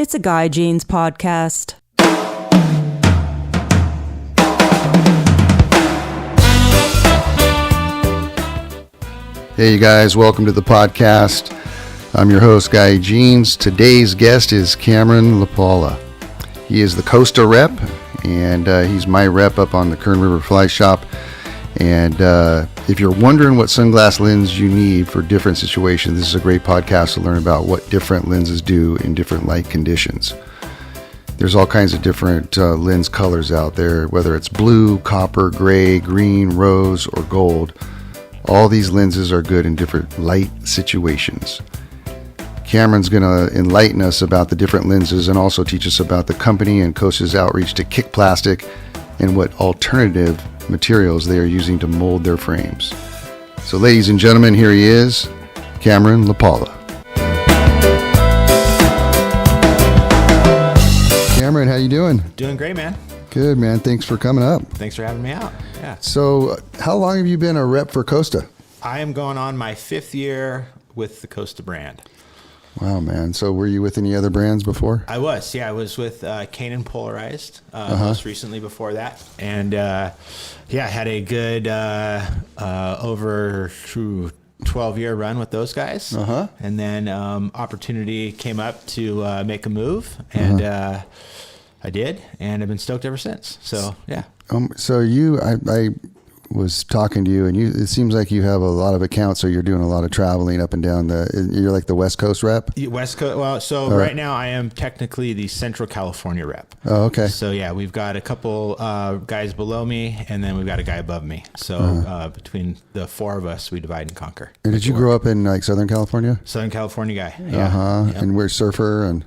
It's a Guy Jeans podcast. Hey, you guys, welcome to the podcast. I'm your host, Guy Jeans. Today's guest is Cameron Lapolla. He is the Costa rep, and he's my rep up on the Kern River Fly Shop. And if you're wondering what sunglass lens you need for different situations, this is a great podcast to learn about what different lenses do in different light conditions. There's all kinds of different lens colors out there, whether it's blue, copper, gray, green, rose, or gold. All these lenses are good in different light situations. Cameron's going to enlighten us about the different lenses and also teach us about the company and Costa's outreach to kick plastic and what alternative materials they are using to mold their frames. So ladies and gentlemen, here he is, Cameron Lapolla. Cameron, how you doing? Doing great, man. Good, man. Thanks for coming up. Thanks for having me out. Yeah. So how long have you been a rep for Costa? I am going on my 5th year with the Costa brand. Wow, man. So were you with any other brands before? I was with Canon Polarized most recently before that. And I had a good over 12-year run with those guys. And then opportunity came up to make a move, and I did, and I've been stoked ever since. So, yeah. So I was talking to you, and it seems like you have a lot of accounts, so you're doing a lot of traveling up and down you're like the West Coast rep? West Coast. Well, so right now I am technically the Central California rep. Oh, okay. So yeah, we've got a couple guys below me, and then we've got a guy above me. So between the 4 of us, we divide and conquer. And did you grow up in like Southern California? Southern California guy. Yeah. Yep. And we're surfer.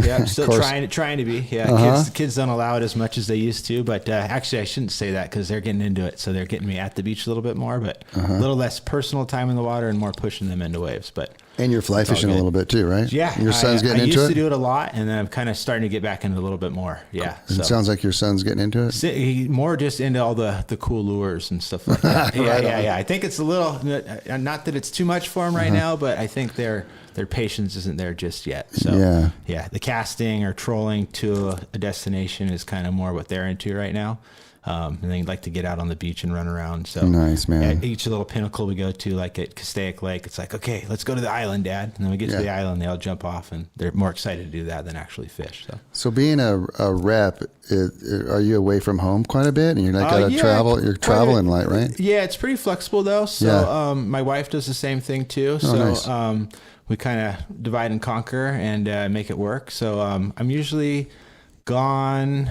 Yeah. Still trying to be. Yeah. Kids don't allow it as much as they used to, but actually I shouldn't say that because they're getting into it. So they're getting me at the beach a little bit more, but a little less personal time in the water and more pushing them into waves. And you're fly fishing a little bit too, right? Yeah. Your son's getting into it? I used to do it a lot, and then I'm kind of starting to get back into it a little bit more. Yeah. So. It sounds like your son's getting into it? More just into all the cool lures and stuff like that. Yeah. I think it's a little, not that it's too much for him right now, but I think their patience isn't there just yet. So yeah, the casting or trolling to a destination is kind of more what they're into right now. And they'd like to get out on the beach and run around. So nice, man. At each little pinnacle we go to, like at Costa Lake, it's like, okay, let's go to the island, Dad. And then we get to the island, they all jump off, and they're more excited to do that than actually fish. So being a rep, are you away from home quite a bit? And you're not got to travel. You're traveling light, right? Yeah, it's pretty flexible though. So my wife does the same thing too. Nice. We kind of divide and conquer and make it work. So I'm usually gone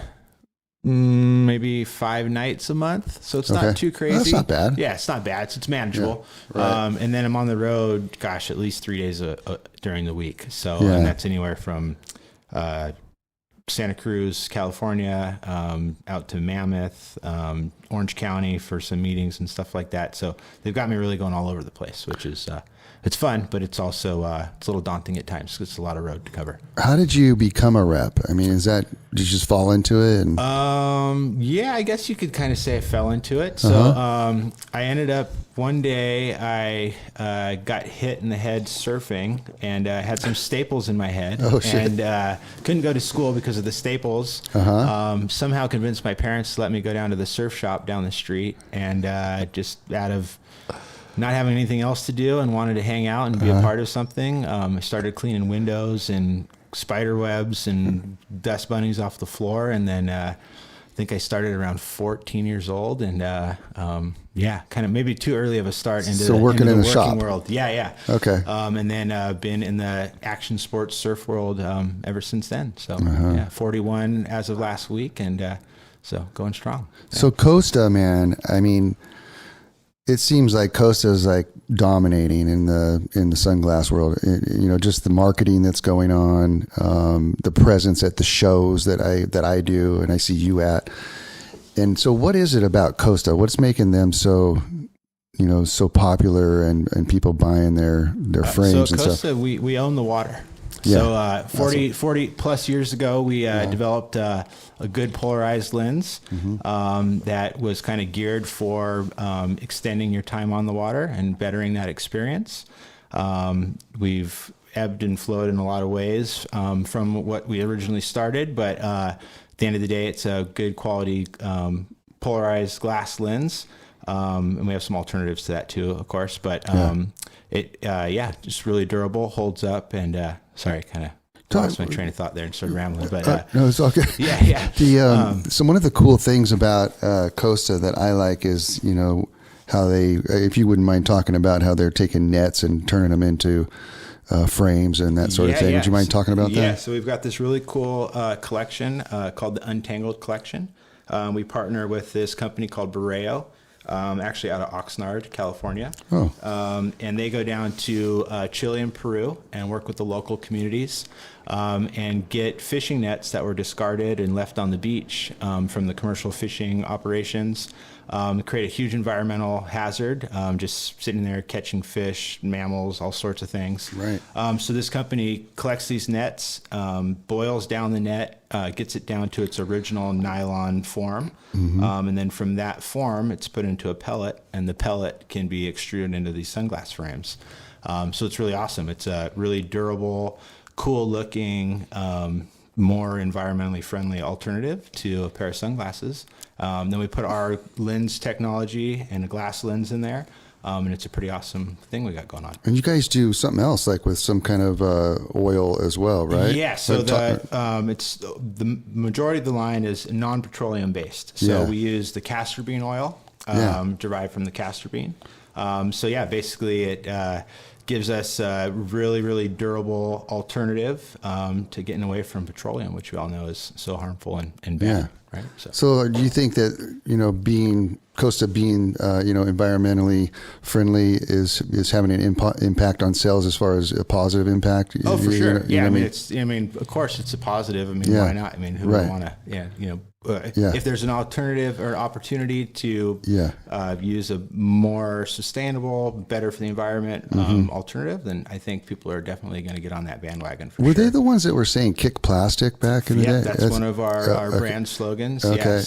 maybe 5 nights a month, so it's not too crazy. That's not bad. Yeah, it's not bad. So it's manageable. Yeah, right. And then I'm on the road, at least 3 days during the week. So and that's anywhere from Santa Cruz, California, out to Mammoth, Orange County for some meetings and stuff like that. So they've got me really going all over the place, which is it's fun, but it's also it's a little daunting at times because it's a lot of road to cover. How did you become a rep? I mean, did you just fall into it? And... I guess you could kind of say I fell into it. So I ended up one day I got hit in the head surfing and had some staples in my head. Oh, shit. And couldn't go to school because of the staples. Somehow convinced my parents to let me go down to the surf shop down the street, and just out of not having anything else to do and wanted to hang out and be a part of something, I started cleaning windows and spider webs and dust bunnies off the floor. And then I think I started around 14 years old, and kind of maybe too early of a start into the working shop world. Yeah. Okay. And then been in the action sports surf world ever since then. So 41 as of last week, and so going strong. Yeah. So Costa, man, I mean, it seems like Costa is like dominating in the sunglass world. Just the marketing that's going on, the presence at the shows that I do and I see you at. And so what is it about Costa? What's making them so popular and people buying their frames and Costa, stuff? We own the water. Yeah. So 40 plus years ago, we developed a good polarized lens that was kind of geared for extending your time on the water and bettering that experience. We've ebbed and flowed in a lot of ways from what we originally started. But at the end of the day, it's a good quality polarized glass lens. And we have some alternatives to that too, of course. But just really durable, holds up, and sorry, kind of lost my train of thought there and started rambling. But no, it's all good. Yeah. So one of the cool things about Costa that I like is, how they, if you wouldn't mind talking about how they're taking nets and turning them into frames and that sort of thing. Would you mind talking about that? Yeah, so we've got this really cool collection called the Untangled Collection. We partner with this company called Borreo, actually out of Oxnard, California. And they go down to Chile and Peru and work with the local communities and get fishing nets that were discarded and left on the beach from the commercial fishing operations. Create a huge environmental hazard, just sitting there catching fish, mammals, all sorts of things. Right. So this company collects these nets, boils down the net, gets it down to its original nylon form, and then from that form, it's put into a pellet, and the pellet can be extruded into these sunglass frames. So it's really awesome. It's a really durable, cool-looking, more environmentally friendly alternative to a pair of sunglasses. Then we put our lens technology and a glass lens in there, and it's a pretty awesome thing we got going on. And you guys do something else, like with some kind of oil as well, right? Yeah. So it's the majority of the line is non-petroleum based. So we use the castor bean oil derived from the castor bean. Basically it gives us a really, really durable alternative to getting away from petroleum, which we all know is so harmful and bad. Yeah. Right. So do you think that, Costa being, environmentally friendly is having an impact on sales as far as a positive impact? Oh, for sure. Of course it's a positive. Why not? Who would want to, if there's an alternative or opportunity to use a more sustainable, better for the environment alternative, then I think people are definitely going to get on that bandwagon. Were they the ones that were saying kick plastic back in the day? Yeah, that's one of our brand slogans. Okay.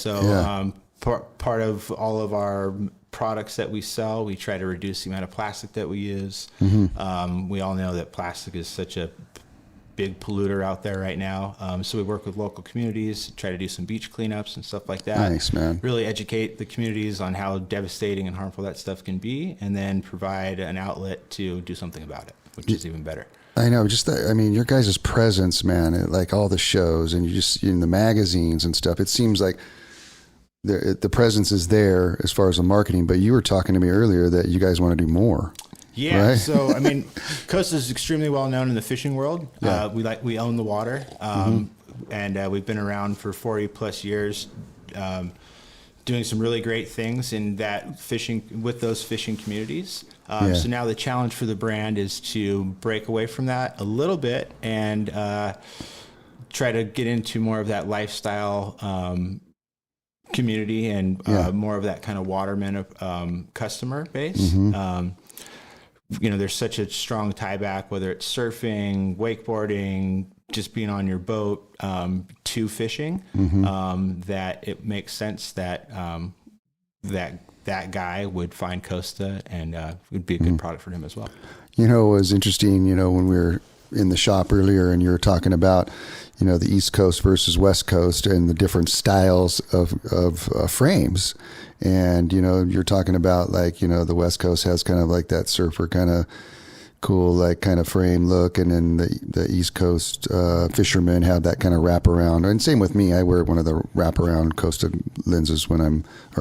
Part of all of our products that we sell, we try to reduce the amount of plastic that we use. We all know that plastic is such a big polluter out there right now. So we work with local communities, try to do some beach cleanups and stuff like that. Nice, man. Really educate the communities on how devastating and harmful that stuff can be, and then provide an outlet to do something about it, which is even better. I know. Your guys' presence, man, at like all the shows and you just in the magazines and stuff, it seems like the presence is there as far as the marketing, but you were talking to me earlier that you guys want to do more. Yeah. Right? So, Costa is extremely well known in the fishing world. Yeah. We own the water, and we've been around for 40 plus years, doing some really great things in that fishing with those fishing communities. So now the challenge for the brand is to break away from that a little bit and try to get into more of that lifestyle community and more of that kind of waterman customer base. There's such a strong tie back, whether it's surfing, wakeboarding, just being on your boat to fishing, that it makes sense that that guy would find Costa and it would be a good product for him as well. It was interesting, when we were in the shop earlier and you were talking about, the East Coast versus West Coast and the different styles of frames. And, you're talking about the West Coast has kind of like that surfer kind of cool, kind of frame look. And then the East Coast fishermen have that kind of wraparound. And same with me. I wear one of the wraparound Costa lenses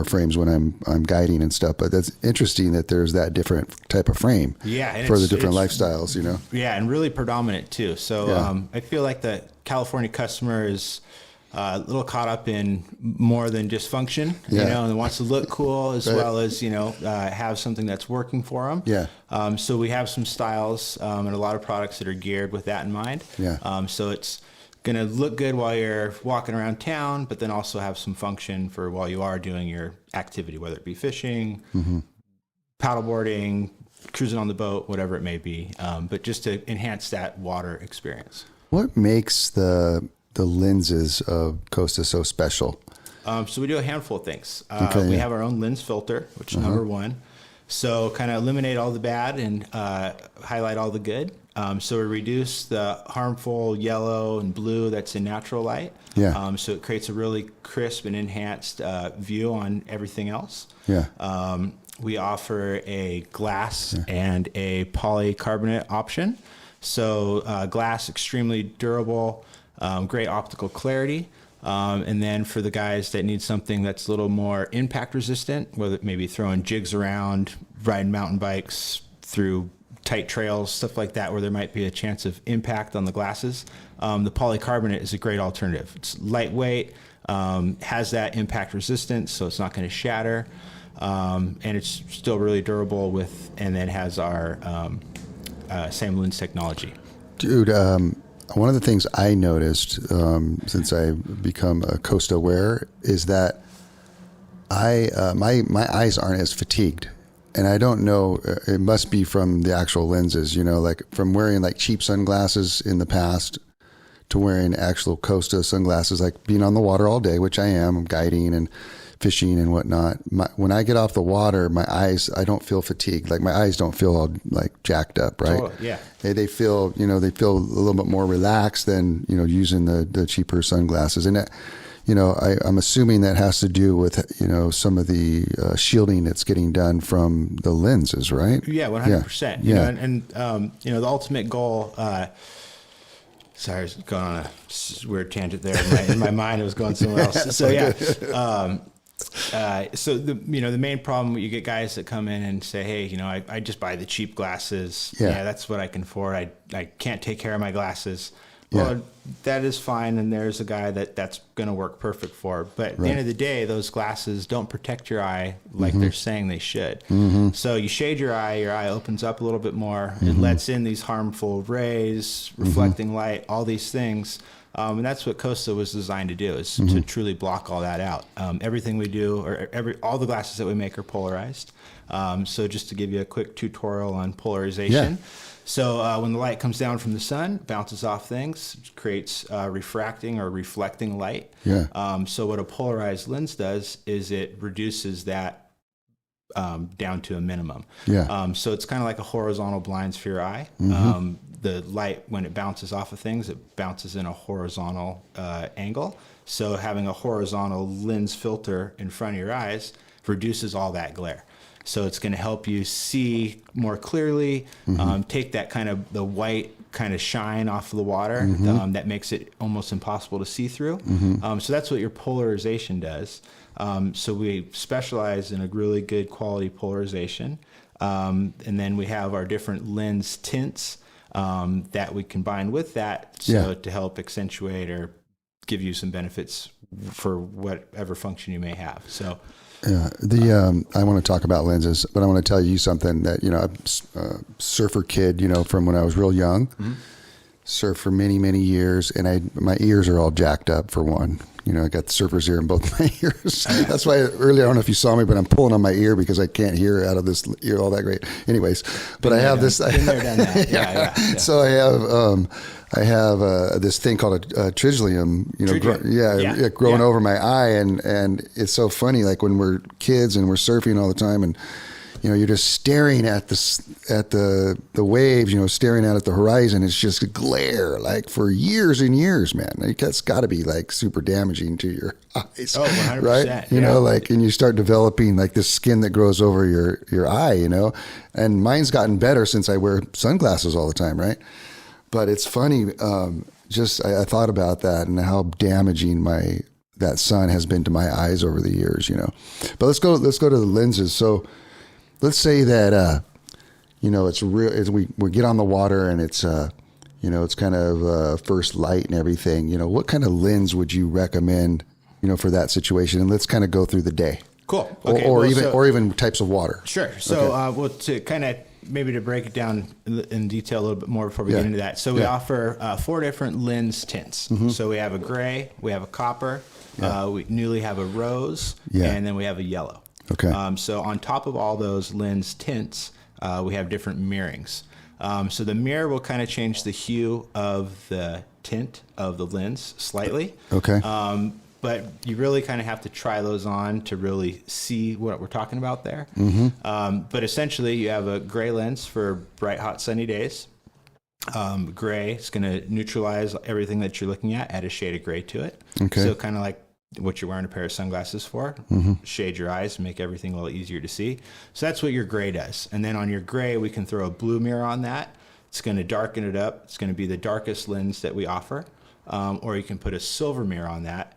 frames when I'm guiding and stuff. But that's interesting that there's that different type of frame for the different lifestyles, Yeah, and really predominant too. So I feel like the California customer is a little caught up in more than just function, and wants to look cool as well as, have something that's working for them. Yeah. So we have some styles and a lot of products that are geared with that in mind. Yeah. So it's going to look good while you're walking around town, but then also have some function for while you are doing your activity, whether it be fishing, paddleboarding, cruising on the boat, whatever it may be, but just to enhance that water experience. What makes the lenses of Costa so special? So we do a handful of things. We have our own lens filter, which is number one. So kind of eliminate all the bad and highlight all the good. So we reduce the harmful yellow and blue that's in natural light. Yeah. So it creates a really crisp and enhanced view on everything else. Yeah. We offer a glass and a polycarbonate option. So glass, extremely durable, great optical clarity. And then for the guys that need something that's a little more impact resistant, whether maybe throwing jigs around, riding mountain bikes through tight trails, stuff like that, where there might be a chance of impact on the glasses, the polycarbonate is a great alternative. It's lightweight, has that impact resistance, so it's not going to shatter, and it's still really durable and then has our same lens technology. Dude, one of the things I noticed since I've become a Costa wearer is that my eyes aren't as fatigued. And I don't know, it must be from the actual lenses, like from wearing like cheap sunglasses in the past to wearing actual Costa sunglasses, like being on the water all day, which I am, I'm guiding and fishing and whatnot. When I get off the water, my eyes, I don't feel fatigued. Like my eyes don't feel all like jacked up, right? Oh, yeah. They feel, they feel a little bit more relaxed than, using the cheaper sunglasses. And I'm assuming that has to do with, some of the shielding that's getting done from the lenses, right? Yeah, 100%. Yeah. The ultimate goal, sorry, I was going on a weird tangent there. In my mind, it was going somewhere else. So, yeah. So the main problem, you get guys that come in and say, hey, I just buy the cheap glasses. Yeah, that's what I can afford. I can't take care of my glasses. Well, that is fine, and there's a guy that's going to work perfect for. But at the end of the day, those glasses don't protect your eye like they're saying they should. Mm-hmm. So you shade your eye opens up a little bit more. It lets in these harmful rays, reflecting light, all these things. And that's what Costa was designed to do, is to truly block all that out. Everything we do, all the glasses that we make are polarized. So just to give you a quick tutorial on polarization. Yeah. So when the light comes down from the sun, bounces off things, creates refracting or reflecting light. Yeah. So what a polarized lens does is it reduces that down to a minimum. Yeah. So it's kind of like a horizontal blinds for your eye. The light, when it bounces off of things, it bounces in a horizontal angle. So having a horizontal lens filter in front of your eyes reduces all that glare. So it's going to help you see more clearly, take that kind of the white kind of shine off of the water that makes it almost impossible to see through. So that's what your polarization does. So we specialize in a really good quality polarization. And then we have our different lens tints that we combine with that to help accentuate or give you some benefits for whatever function you may have. So yeah, I want to talk about lenses, but I want to tell you something that, I'm a surfer kid, from when I was real young, surfed for many, many years, and my ears are all jacked up for one. I got the surfer's ear in both my ears. That's why earlier, I don't know if you saw me, but I'm pulling on my ear because I can't hear out of this ear all that great. Anyways, but I have this. Been there, done that. Yeah. So I have this thing called a tritium, growing over my eye, and it's so funny. Like when we're kids and we're surfing all the time, and you're just staring at the waves, staring out at the horizon. It's just a glare, like for years and years, man. Like, that's got to be like super damaging to your eyes. Oh, 100%. Right? And you start developing like this skin that grows over your eye, and mine's gotten better since I wear sunglasses all the time, right? But it's funny, I thought about that and how damaging that sun has been to my eyes over the years, But let's go to the lenses. So let's say that it's real. We get on the water and it's it's kind of first light and everything. What kind of lens would you recommend for that situation? And let's kind of go through the day. Cool. Okay. Or even types of water. Sure. So to kind of maybe to break it down in detail a little bit more before we get into that. So we offer 4 different lens tints. So we have a gray, we have a copper, we newly have a rose, and then we have a yellow. Okay. So on top of all those lens tints, we have different mirrorings. So the mirror will kind of change the hue of the tint of the lens slightly. Okay. but you really kind of have to try those on to really see what we're talking about there. But essentially, you have a gray lens for bright, hot, sunny days. Gray is going to neutralize everything that you're looking at, add a shade of gray to it. Okay. So kind of like what you're wearing a pair of sunglasses for, shade your eyes and make everything a little easier to see. So that's what your gray does. And then on your gray, we can throw a blue mirror on that. It's going to darken it up. It's going to be the darkest lens that we offer. Or you can put a silver mirror on that.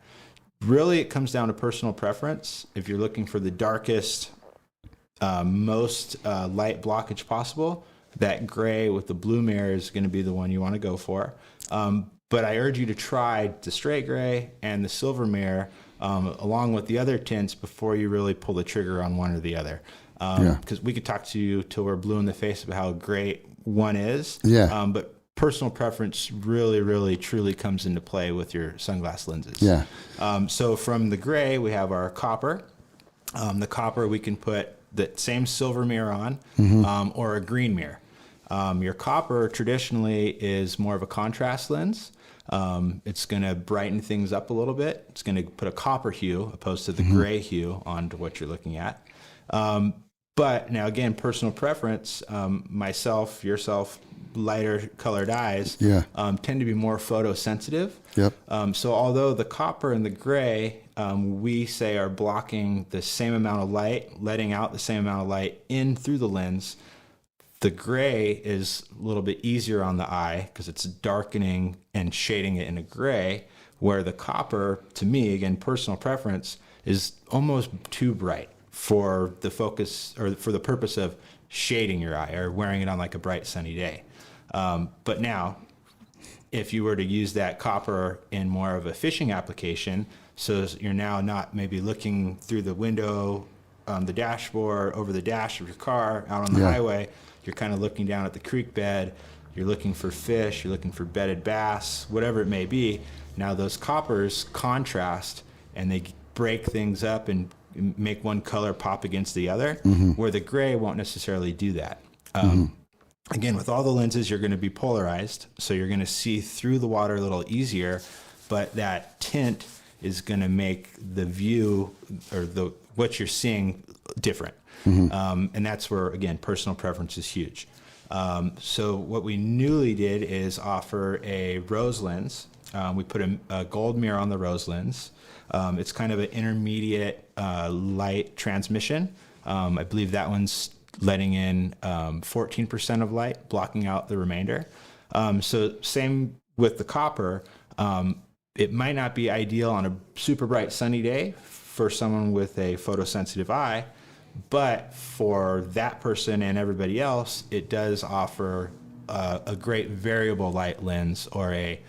Really, it comes down to personal preference. If you're looking for the darkest, most light blockage possible, that gray with the blue mirror is going to be the one you want to go for. But I urge you to try the straight gray and the silver mirror along with the other tints before you really pull the trigger on one or the other. Because we could talk to you till we're blue in the face about how great one is. But personal preference really, really, truly comes into play with your sunglass lenses. So from the gray, we have our copper. The copper, we can put the same silver mirror on or a green mirror. Your copper traditionally is more of a contrast lens. It's going to brighten things up a little bit. It's going to put a copper hue opposed to the gray hue onto what you're looking at. But now again, personal preference, myself, yourself, lighter colored eyes tend to be more photosensitive. So although the copper and the gray, we say are blocking the same amount of light, letting out the same amount of light in through the lens, the gray is a little bit easier on the eye because it's darkening and shading it in a gray, where the copper, to me, again, personal preference, is almost too bright for the focus or for the purpose of shading your eye or wearing it on like a bright sunny day. But now, if you were to use that copper in more of a fishing application, so you're now not maybe looking through the window, the dashboard, over the dash of your car, out on the highway, you're kind of looking down at the creek bed, you're looking for fish, you're looking for bedded bass, whatever it may be. Now those coppers contrast and they break things up and make one color pop against the other, where the gray won't necessarily do that. Again, with all the lenses, you're going to be polarized, so you're going to see through the water a little easier, but that tint is going to make the view or what you're seeing different. And that's where, again, personal preference is huge. So what we newly did is offer a rose lens. We put a gold mirror on the rose lens. It's kind of an intermediate light transmission. I believe that one's letting in 14% of light, blocking out the remainder. So same with the copper. It might not be ideal on a super bright sunny day for someone with a photosensitive eye, but for that person and everybody else, it does offer a great variable light lens or a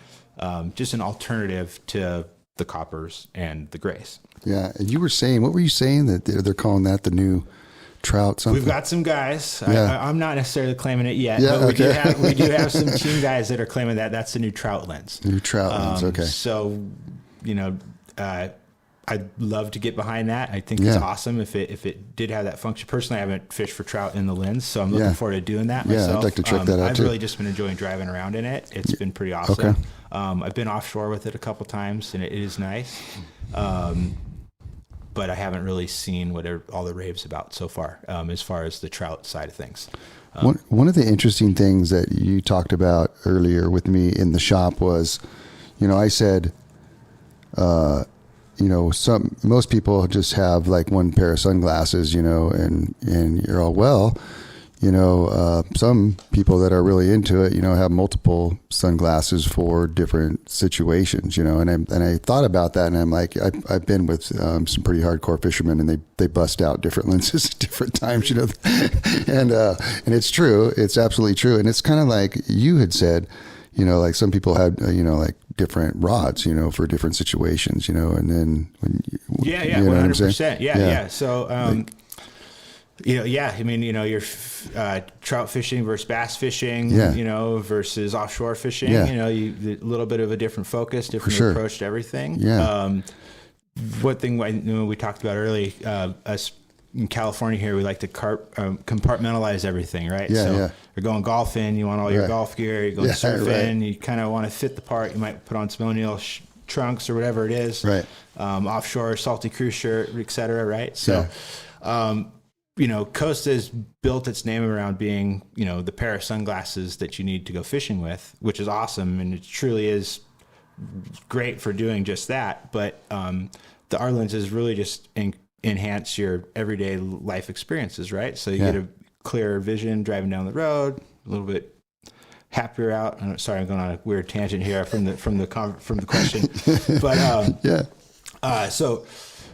just an alternative to the coppers and the grays. Yeah, and you were saying, what were you saying that they're calling that the new trout something? We've got some guys. Yeah. I'm not necessarily claiming it yet, but we do have some team guys that are claiming that that's the new trout lens. New trout lens, okay. So, I'd love to get behind that. I think it's awesome if it did have that function. Personally, I haven't fished for trout in the lens, so I'm looking forward to doing that myself. Yeah, I'd like to check that out I've too. really just been enjoying driving around in it. It's been pretty awesome. Okay. I've been offshore with it a couple times, and it is nice. But I haven't really seen what all the raves about so far as the trout side of things. One of the interesting things that you talked about earlier with me in the shop was, I said, most people just have like one pair of sunglasses, and you're all, some people that are really into it, have multiple sunglasses for different situations, and I thought about that, and I'm like, I've been with some pretty hardcore fishermen, and they bust out different lenses at different times, and it's true. It's absolutely true. And it's kind of like you had said, like some people had, like different rods, for different situations, and then when you, 100%. Yeah. So, I mean, you're trout fishing versus bass fishing, versus offshore fishing, a little bit of a different focus, different approach to everything. Yeah. One thing we talked about early, us in California here, we like to compartmentalize everything, right? You're going golfing, you want all your golf gear, you're going surfing, you kind of want to fit the part. You might put on some O'Neill trunks or whatever it is. Right. Offshore salty cruise shirt, et cetera. Right. So, Costa has built its name around being, the pair of sunglasses that you need to go fishing with, which is awesome. And it truly is great for doing just that. But the R lenses really just enhance your everyday life experiences, right? So you get a clearer vision driving down the road, a little bit happier out. Sorry, I'm going on a weird tangent here from the question, but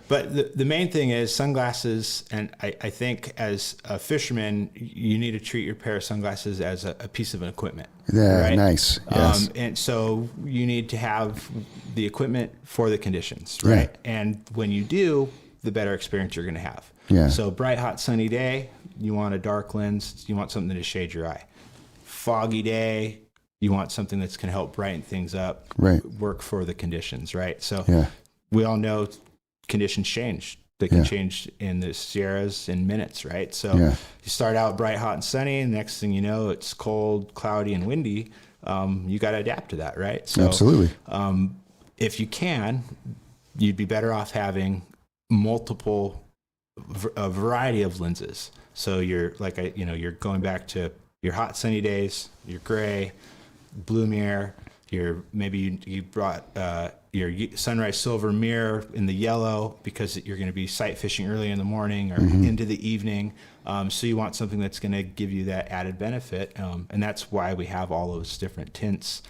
But the main thing is sunglasses, and I think as a fisherman, you need to treat your pair of sunglasses as a piece of equipment. Yeah, right? nice. Yes. And so you need to have the equipment for the conditions, right? Yeah. And when you do, the better experience you're going to have. Yeah. So bright, hot, sunny day, you want a dark lens. You want something to shade your eye. Foggy day, you want something that's going to help brighten things up, right? Work for the conditions, right? So we all know conditions change. They can change in the Sierras in minutes, right? So you start out bright, hot, and sunny. And next thing you know, it's cold, cloudy, and windy. You got to adapt to that, right? So, absolutely. If you can, you'd be better off having a variety of lenses. So you're you're going back to your hot, sunny days, your gray, blue mirror. Maybe you brought your sunrise silver mirror in the yellow because you're going to be sight fishing early in the morning or into the evening. So you want something that's going to give you that added benefit. And that's why we have all those different tints,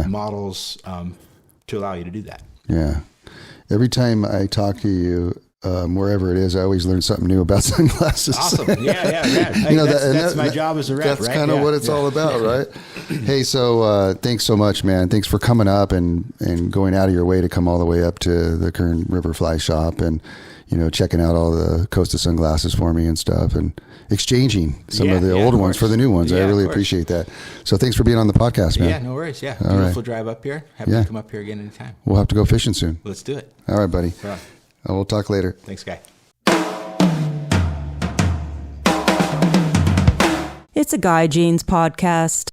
models to allow you to do that. Yeah. Every time I talk to you, wherever it is, I always learn something new about sunglasses. Awesome. Yeah. That's my job as a rep, that's right? kind of what it's all about, right? Hey, so thanks so much, man. Thanks for coming up and going out of your way to come all the way up to the Kern River Fly Shop and, checking out all the Costa sunglasses for me and stuff and exchanging some of the old ones for the new ones. I really appreciate that. So thanks for being on the podcast, man. Yeah, no worries. Yeah. Beautiful drive up here. Happy to come up here again anytime. We'll have to go fishing soon. Let's do it. All right, buddy. Right. We'll talk later. Thanks, Guy. It's a Guy Jeans podcast.